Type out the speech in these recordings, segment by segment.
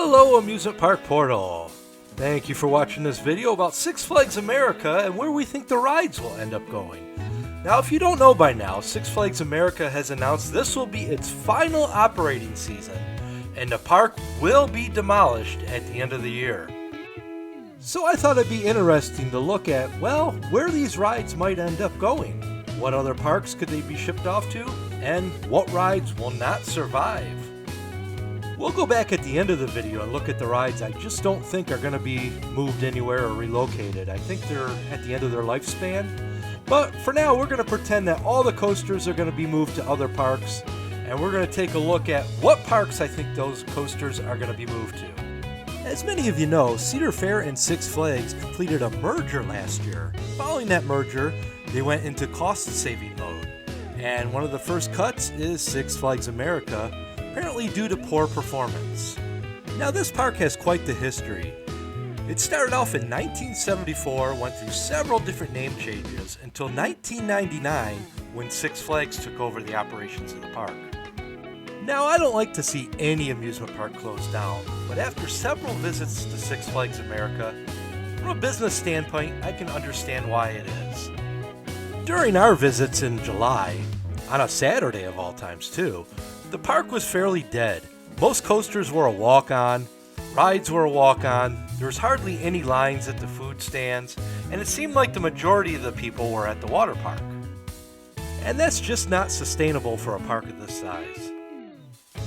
Hello Amusement Park Portal! Thank you for watching this video about Six Flags America and where we think the rides will end up going. Now if you don't know by now, Six Flags America has announced this will be its final operating season and the park will be demolished at the end of the year. So I thought it'd be interesting to look at, well, where these rides might end up going. What other parks could they be shipped off to? And what rides will not survive? We'll go back at the end of the video and look at the rides I just don't think are going to be moved anywhere or relocated. I think they're at the end of their lifespan. But for now, we're going to pretend that all the coasters are going to be moved to other parks. And we're going to take a look at what parks I think those coasters are going to be moved to. As many of you know, Cedar Fair and Six Flags completed a merger last year. Following that merger, they went into cost-saving mode. And one of the first cuts is Six Flags America, apparently due to poor performance. Now this park has quite the history. It started off in 1974, went through several different name changes until 1999 when Six Flags took over the operations of the park. Now I don't like to see any amusement park closed down, but after several visits to Six Flags America, from a business standpoint, I can understand why it is. During our visits in July, on a Saturday of all times too, the park was fairly dead. Most coasters were a walk-on, rides were a walk-on, there was hardly any lines at the food stands, and it seemed like the majority of the people were at the water park. And that's just not sustainable for a park of this size.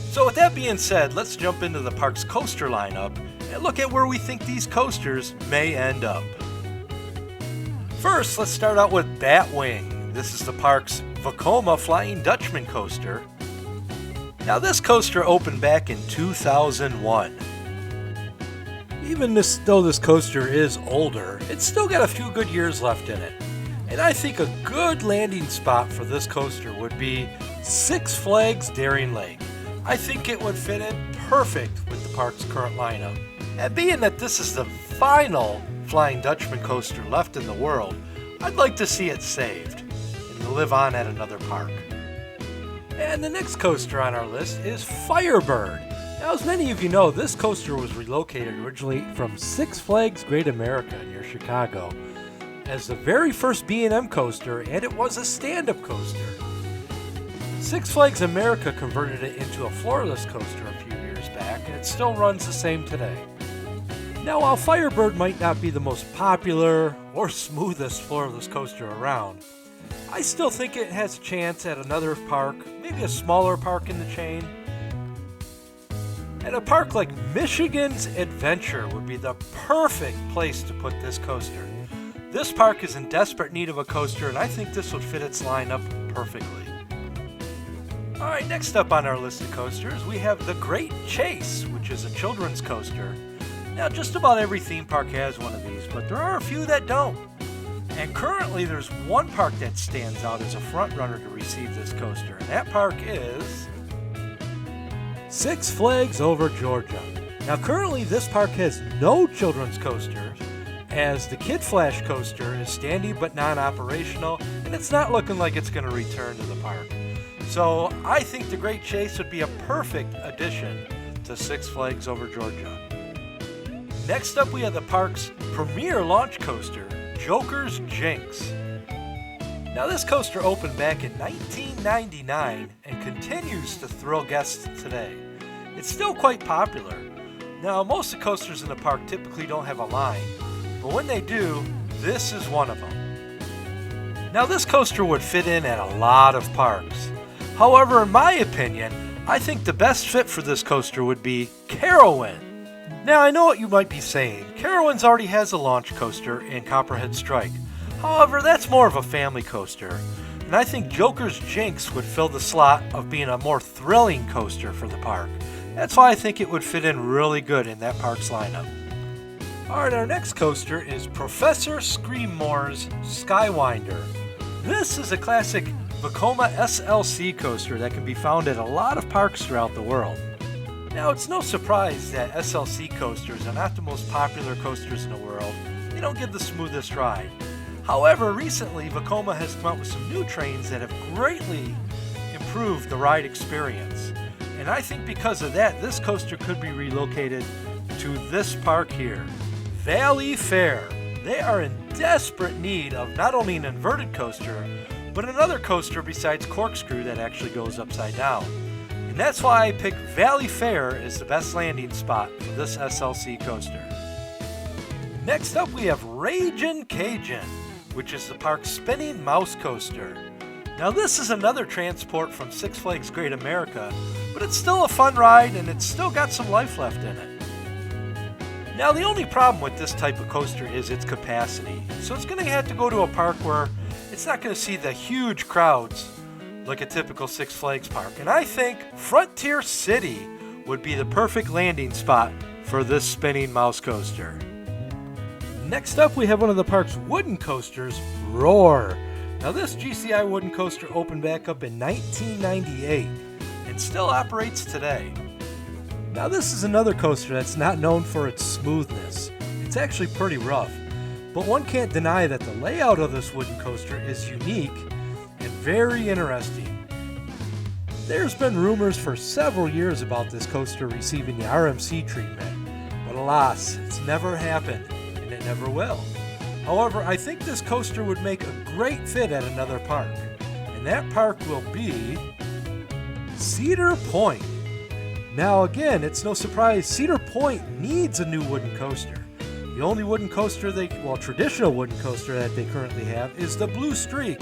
So with that being said, let's jump into the park's coaster lineup and look at where we think these coasters may end up. First, let's start out with Batwing. This is the park's Vekoma Flying Dutchman coaster. Now this coaster opened back in 2001. Even though this coaster is older, it's still got a few good years left in it. And I think a good landing spot for this coaster would be Six Flags Daring Lake. I think it would fit in perfect with the park's current lineup. And being that this is the final Flying Dutchman coaster left in the world, I'd like to see it saved and live on at another park. And the next coaster on our list is Firebird. Now, as many of you know, this coaster was relocated originally from Six Flags Great America near Chicago as the very first B&M coaster, and it was a stand-up coaster. Six Flags America converted it into a floorless coaster a few years back, and it still runs the same today. Now, while Firebird might not be the most popular or smoothest floorless coaster around, I still think it has a chance at another park, maybe a smaller park in the chain. And a park like Michigan's Adventure would be the perfect place to put this coaster. This park is in desperate need of a coaster, and I think this would fit its lineup perfectly. Alright, next up on our list of coasters, we have the Great Chase, which is a children's coaster. Now, just about every theme park has one of these, but there are a few that don't. And currently, there's one park that stands out as a front runner to receive this coaster, and that park is Six Flags Over Georgia. Now, currently, this park has no children's coasters, as the Kid Flash coaster is standing but non-operational, and it's not looking like it's going to return to the park. So I think the Great Chase would be a perfect addition to Six Flags Over Georgia. Next up, we have the park's premier launch coaster, Joker's Jinx. Now this coaster opened back in 1999 and continues to thrill guests today. It's still quite popular. Now most of the coasters in the park typically don't have a line, but when they do, this is one of them. Now this coaster would fit in at a lot of parks. However, in my opinion, I think the best fit for this coaster would be Carowin. Now I know what you might be saying, Carowinds already has a launch coaster in Copperhead Strike. However, that's more of a family coaster, and I think Joker's Jinx would fill the slot of being a more thrilling coaster for the park. That's why I think it would fit in really good in that park's lineup. Alright, our next coaster is Professor Screamore's Skywinder. This is a classic Vekoma SLC coaster that can be found at a lot of parks throughout the world. Now, it's no surprise that SLC coasters are not the most popular coasters in the world. They don't give the smoothest ride. However, recently, Vekoma has come out with some new trains that have greatly improved the ride experience. And And I think because of that, this coaster could be relocated to this park here, Valley Fair. They are in desperate need of not only an inverted coaster, but another coaster besides Corkscrew that actually goes upside down. And that's why I picked Valley Fair as the best landing spot for this SLC coaster. Next up we have Ragin' Cajun, which is the park's spinning mouse coaster. Now this is another transport from Six Flags Great America, but it's still a fun ride and it's still got some life left in it. Now the only problem with this type of coaster is its capacity, so it's going to have to go to a park where it's not going to see the huge crowds like a typical Six Flags park. And I think Frontier City would be the perfect landing spot for this spinning mouse coaster. Next up we have one of the park's wooden coasters, Roar. Now this GCI wooden coaster opened back up in 1998 and still operates today. Now this is another coaster that's not known for its smoothness. It's actually pretty rough, but one can't deny that the layout of this wooden coaster is unique and very interesting. There's been rumors for several years about this coaster receiving the RMC treatment, but alas, it's never happened and it never will. However, I think this coaster would make a great fit at another park, and that park will be Cedar Point. Now again, it's no surprise Cedar Point needs a new wooden coaster. The only wooden coaster traditional wooden coaster that they currently have is the Blue Streak.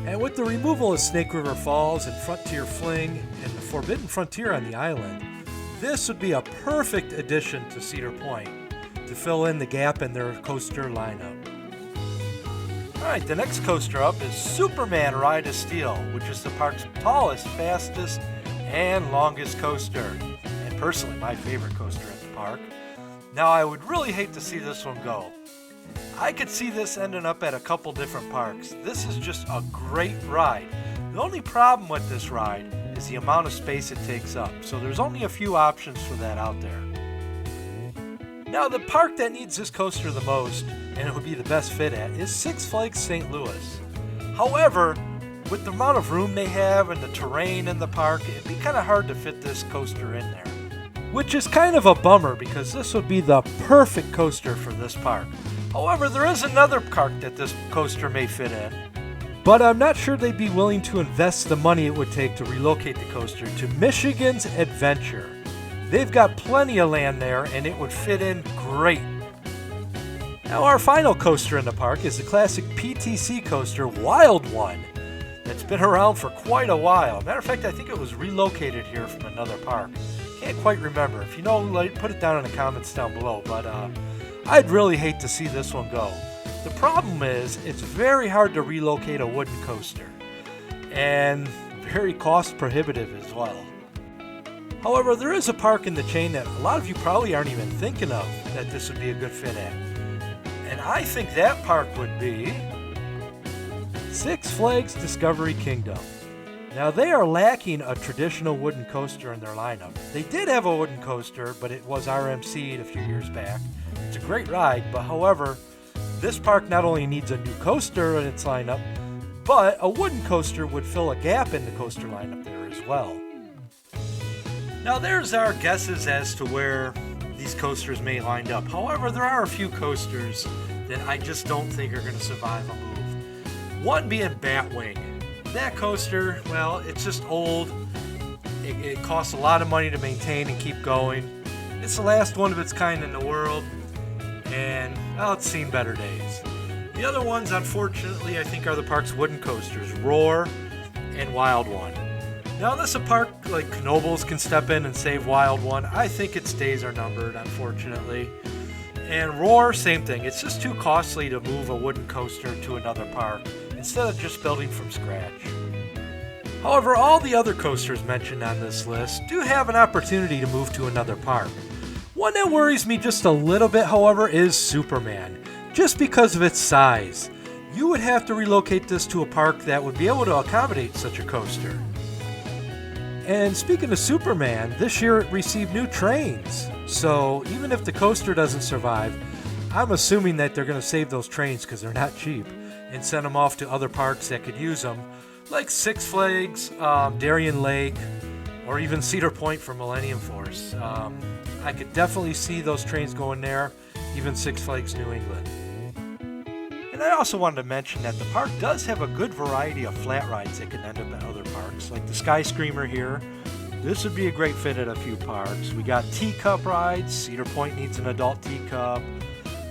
And with the removal of Snake River Falls and Frontier Fling and the Forbidden Frontier on the island, this would be a perfect addition to Cedar Point to fill in the gap in their coaster lineup. Alright, the next coaster up is Superman Ride of Steel, which is the park's tallest, fastest, and longest coaster, and personally my favorite coaster at the park. Now I would really hate to see this one go. I could see this ending up at a couple different parks. This is just a great ride. The only problem with this ride is the amount of space it takes up, so there's only a few options for that out there. Now the park that needs this coaster the most, and it would be the best fit at, is Six Flags St. Louis. However, with the amount of room they have and the terrain in the park, it'd be kind of hard to fit this coaster in there. Which is kind of a bummer because this would be the perfect coaster for this park. However, there is another park that this coaster may fit in, but I'm not sure they'd be willing to invest the money it would take to relocate the coaster to Michigan's Adventure. They've got plenty of land there and it would fit in great. Now our final coaster in the park is the classic PTC coaster, Wild One. That's been around for quite a while. Matter of fact, I think it was relocated here from another park. Can't quite remember. If you know, put it down in the comments down below. But I'd really hate to see this one go. The problem is, it's very hard to relocate a wooden coaster. And very cost prohibitive as well. However, there is a park in the chain that a lot of you probably aren't even thinking of that this would be a good fit at. And I think that park would be Six Flags Discovery Kingdom. Now they are lacking a traditional wooden coaster in their lineup. They did have a wooden coaster, but it was RMC'd a few years back. It's a great ride, but however, this park not only needs a new coaster in its lineup, but a wooden coaster would fill a gap in the coaster lineup there as well. Now there's our guesses as to where these coasters may wind up. However, there are a few coasters that I just don't think are going to survive a move. One being Batwing. That coaster, well, it's just old. It costs a lot of money to maintain and keep going. It's the last one of its kind in the world, and well, it's seen better days. The other ones, unfortunately, I think are the park's wooden coasters, Roar and Wild One. Now, unless a park like Knoebels can step in and save Wild One, I think its days are numbered, unfortunately. And Roar, same thing. It's just too costly to move a wooden coaster to another park instead of just building from scratch. However, all the other coasters mentioned on this list do have an opportunity to move to another park. One that worries me just a little bit, however, is Superman, just because of its size. You would have to relocate this to a park that would be able to accommodate such a coaster. And speaking of Superman, this year it received new trains. So even if the coaster doesn't survive, I'm assuming that they're going to save those trains because they're not cheap and send them off to other parks that could use them, like Six Flags, Darien Lake, or even Cedar Point for Millennium Force. I could definitely see those trains going there, even Six Flags New England. And I also wanted to mention that the park does have a good variety of flat rides that can end up at other parks, like the Sky Screamer here. This would be a great fit at a few parks. We got teacup rides. Cedar Point needs an adult teacup.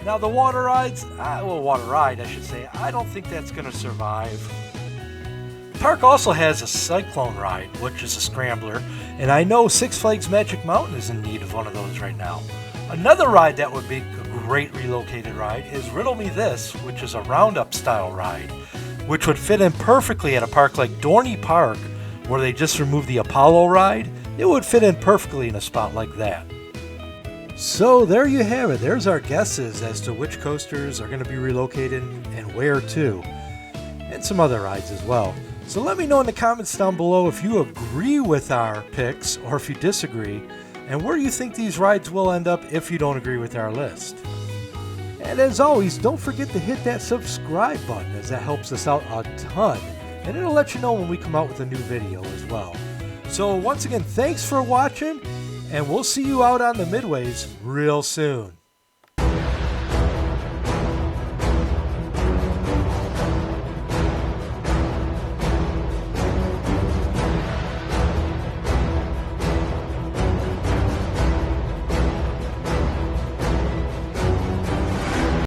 Now the water rides, water ride I should say, I don't think that's going to survive. The park also has a cyclone ride, which is a scrambler, and I know Six Flags Magic Mountain is in need of one of those right now. Another ride that would be a great relocated ride is Riddle Me This, which is a roundup style ride, which would fit in perfectly at a park like Dorney Park, where they just removed the Apollo ride. It would fit in perfectly in a spot like that. So there you have it. There's our guesses as to which coasters are going to be relocated and where to, and some other rides as well. So let me know in the comments down below if you agree with our picks or if you disagree, and where you think these rides will end up if you don't agree with our list. And as always, don't forget to hit that subscribe button, as that helps us out a ton, and it'll let you know when we come out with a new video as well. So once again, thanks for watching, and we'll see you out on the midways real soon.